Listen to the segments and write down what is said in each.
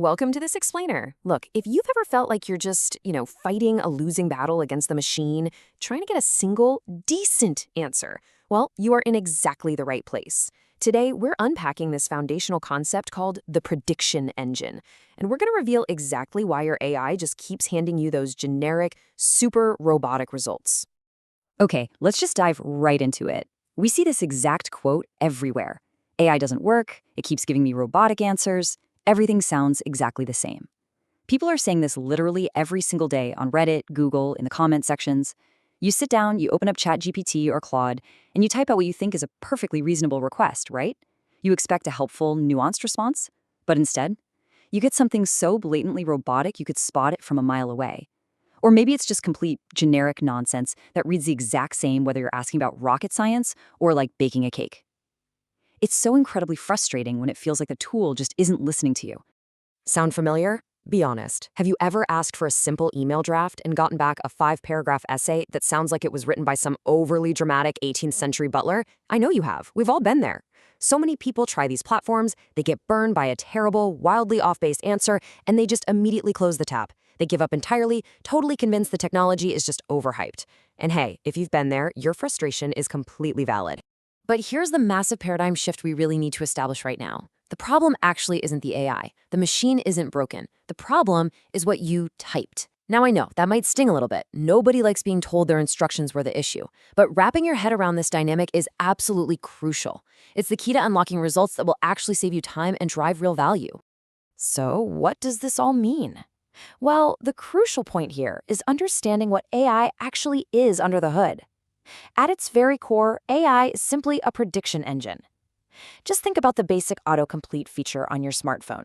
Welcome to this explainer. Look, if you've ever felt like you're just, fighting a losing battle against the machine, trying to get a single, decent answer, well, you are in exactly the right place. Today, we're unpacking this foundational concept called the prediction engine, and we're going to reveal exactly why your AI just keeps handing you those generic, super robotic results. Okay, let's just dive right into it. We see this exact quote everywhere. AI doesn't work, it keeps giving me robotic answers, everything sounds exactly the same. People are saying this literally every single day on Reddit, Google, in the comment sections. You sit down, you open up ChatGPT or Claude, and you type out what you think is a perfectly reasonable request, right? You expect a helpful, nuanced response, but instead, you get something so blatantly robotic you could spot it from a mile away. Or maybe it's just complete generic nonsense that reads the exact same whether you're asking about rocket science or like baking a cake. It's so incredibly frustrating when it feels like the tool just isn't listening to you. Sound familiar? Be honest. Have you ever asked for a simple email draft and gotten back a 5-paragraph essay that sounds like it was written by some overly dramatic 18th century butler? I know you have. We've all been there. So many people try these platforms, they get burned by a terrible, wildly off-base answer, and they just immediately close the tap. They give up entirely, totally convinced the technology is just overhyped. And hey, if you've been there, your frustration is completely valid. But here's the massive paradigm shift we really need to establish right now. The problem actually isn't the AI. The machine isn't broken. The problem is what you typed. Now I know, that might sting a little bit. Nobody likes being told their instructions were the issue. But wrapping your head around this dynamic is absolutely crucial. It's the key to unlocking results that will actually save you time and drive real value. So what does this all mean? Well, the crucial point here is understanding what AI actually is under the hood. At its very core, AI is simply a prediction engine. Just think about the basic autocomplete feature on your smartphone.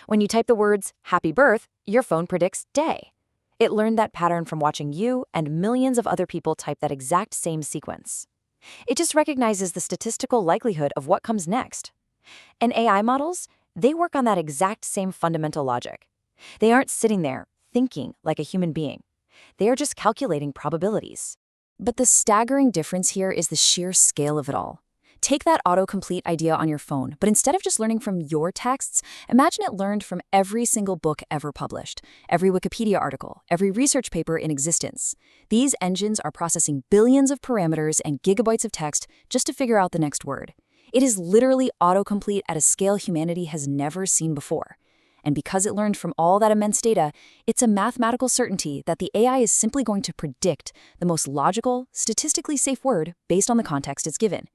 When you type the words, "Happy Birth," your phone predicts day. It learned that pattern from watching you and millions of other people type that exact same sequence. It just recognizes the statistical likelihood of what comes next. And AI models, they work on that exact same fundamental logic. They aren't sitting there thinking like a human being. They are just calculating probabilities. But the staggering difference here is the sheer scale of it all. Take that autocomplete idea on your phone, but instead of just learning from your texts, imagine it learned from every single book ever published, every Wikipedia article, every research paper in existence. These engines are processing billions of parameters and gigabytes of text just to figure out the next word. It is literally autocomplete at a scale humanity has never seen before. And because it learned from all that immense data, it's a mathematical certainty that the AI is simply going to predict the most logical, statistically safe word based on the context it's given.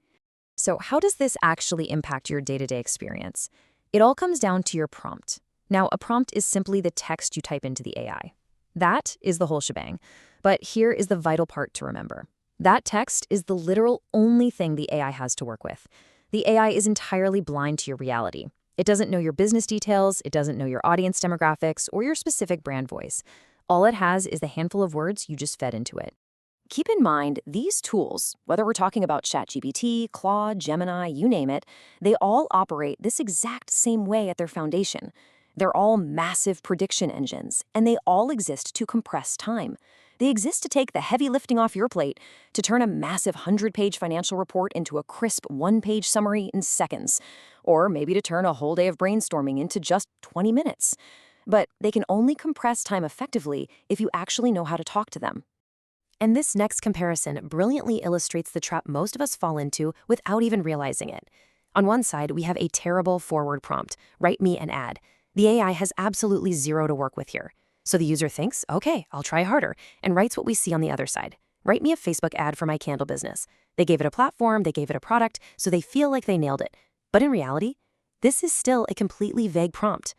So how does this actually impact your day-to-day experience? It all comes down to your prompt. Now, a prompt is simply the text you type into the AI. That is the whole shebang. But here is the vital part to remember. That text is the literal only thing the AI has to work with. The AI is entirely blind to your reality. It doesn't know your business details, it doesn't know your audience demographics, or your specific brand voice. All it has is the handful of words you just fed into it. Keep in mind, these tools, whether we're talking about ChatGPT, Claude, Gemini, you name it, they all operate this exact same way at their foundation. They're all massive prediction engines, and they all exist to compress time. They exist to take the heavy lifting off your plate, to turn a massive 100-page financial report into a crisp 1-page summary in seconds, or maybe to turn a whole day of brainstorming into just 20 minutes. But they can only compress time effectively if you actually know how to talk to them. And this next comparison brilliantly illustrates the trap most of us fall into without even realizing it. On one side, we have a terrible forward prompt, "Write me an ad." The AI has absolutely zero to work with here. So the user thinks, okay, I'll try harder, and writes what we see on the other side. "Write me a Facebook ad for my candle business." They gave it a platform, they gave it a product, so they feel like they nailed it. But in reality, this is still a completely vague prompt.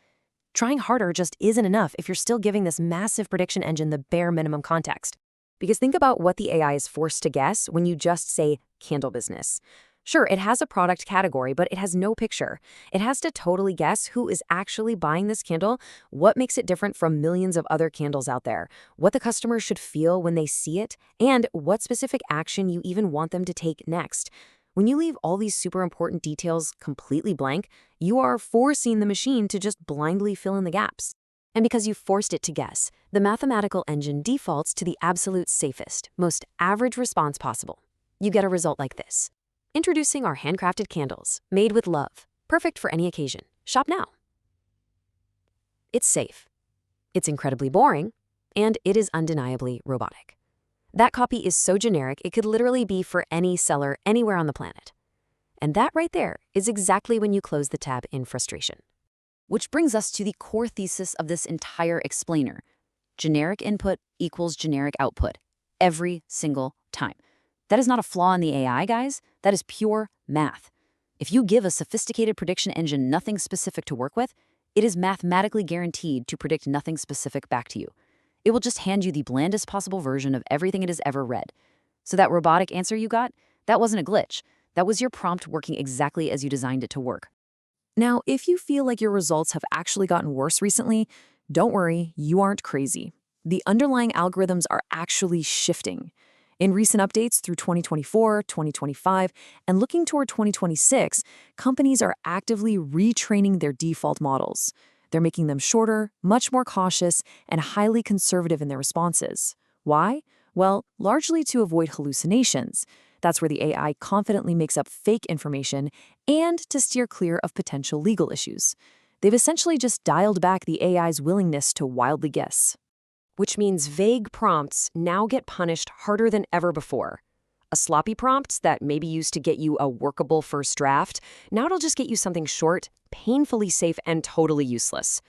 Trying harder just isn't enough if you're still giving this massive prediction engine the bare minimum context. Because think about what the AI is forced to guess when you just say candle business. Sure, it has a product category, but it has no picture. It has to totally guess who is actually buying this candle, what makes it different from millions of other candles out there, what the customer should feel when they see it, and what specific action you even want them to take next. When you leave all these super important details completely blank, you are forcing the machine to just blindly fill in the gaps. And because you forced it to guess, the mathematical engine defaults to the absolute safest, most average response possible. You get a result like this. Introducing our handcrafted candles, made with love. Perfect for any occasion. Shop now. It's safe. It's incredibly boring, and it is undeniably robotic. That copy is so generic, it could literally be for any seller anywhere on the planet. And that right there is exactly when you close the tab in frustration. Which brings us to the core thesis of this entire explainer. Generic input equals generic output. Every single time. That is not a flaw in the AI, guys. That is pure math. If you give a sophisticated prediction engine nothing specific to work with, it is mathematically guaranteed to predict nothing specific back to you. It will just hand you the blandest possible version of everything it has ever read. So that robotic answer you got, that wasn't a glitch. That was your prompt working exactly as you designed it to work. Now, if you feel like your results have actually gotten worse recently, don't worry, you aren't crazy. The underlying algorithms are actually shifting. In recent updates through 2024, 2025, and looking toward 2026, companies are actively retraining their default models. They're making them shorter, much more cautious, and highly conservative in their responses. Why? Well, largely to avoid hallucinations. That's where the AI confidently makes up fake information and to steer clear of potential legal issues. They've essentially just dialed back the AI's willingness to wildly guess. Which means vague prompts now get punished harder than ever before. A sloppy prompt that maybe used to get you a workable first draft, now it'll just get you something short, painfully safe, and totally useless.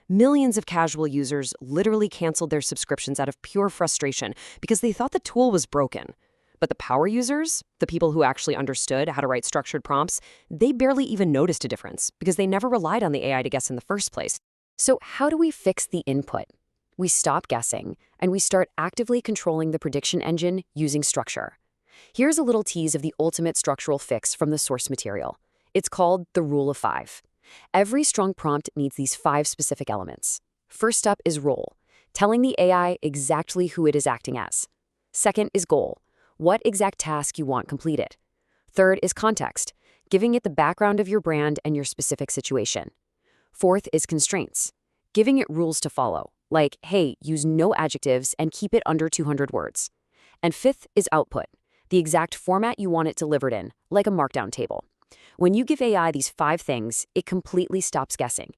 Millions of casual users literally canceled their subscriptions out of pure frustration because they thought the tool was broken. But the power users, the people who actually understood how to write structured prompts, they barely even noticed a difference because they never relied on the AI to guess in the first place. So how do we fix the input? We stop guessing, and we start actively controlling the prediction engine using structure. Here's a little tease of the ultimate structural fix from the source material. It's called the Rule of 5. Every strong prompt needs these 5 specific elements. First up is role, telling the AI exactly who it is acting as. Second is goal, what exact task you want completed. Third is context, giving it the background of your brand and your specific situation. Fourth is constraints, giving it rules to follow, like, hey, use no adjectives and keep it under 200 words. And fifth is output, the exact format you want it delivered in, like a markdown table. When you give AI these 5 things, it completely stops guessing.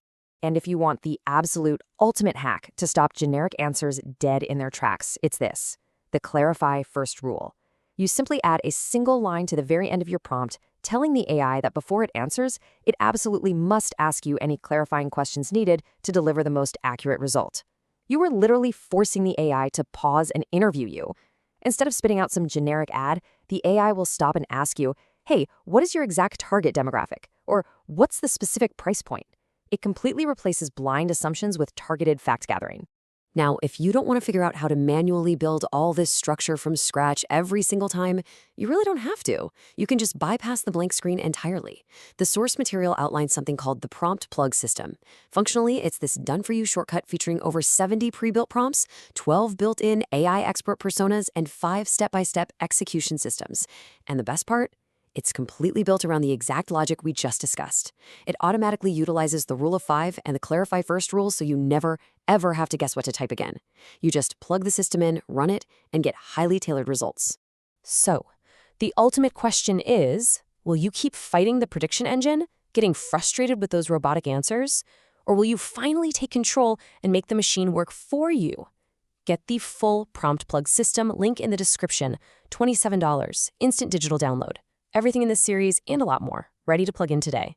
And if you want the absolute ultimate hack to stop generic answers dead in their tracks, it's this: the clarify first rule. You simply add a single line to the very end of your prompt, telling the AI that before it answers, it absolutely must ask you any clarifying questions needed to deliver the most accurate result. You are literally forcing the AI to pause and interview you. Instead of spitting out some generic ad, the AI will stop and ask you, hey, what is your exact target demographic? Or what's the specific price point? It completely replaces blind assumptions with targeted fact gathering. Now, if you don't want to figure out how to manually build all this structure from scratch every single time, you really don't have to. You can just bypass the blank screen entirely. The source material outlines something called the prompt plug system. Functionally, it's this done-for-you shortcut featuring over 70 pre-built prompts, 12 built-in AI expert personas, and 5 step-by-step execution systems. And the best part? It's completely built around the exact logic we just discussed. It automatically utilizes the Rule of 5 and the Clarify First rule, so you never, ever have to guess what to type again. You just plug the system in, run it, and get highly tailored results. So, the ultimate question is, will you keep fighting the prediction engine, getting frustrated with those robotic answers? Or will you finally take control and make the machine work for you? Get the full prompt plug system, link in the description, $27, instant digital download. Everything in this series and a lot more, ready to plug in today.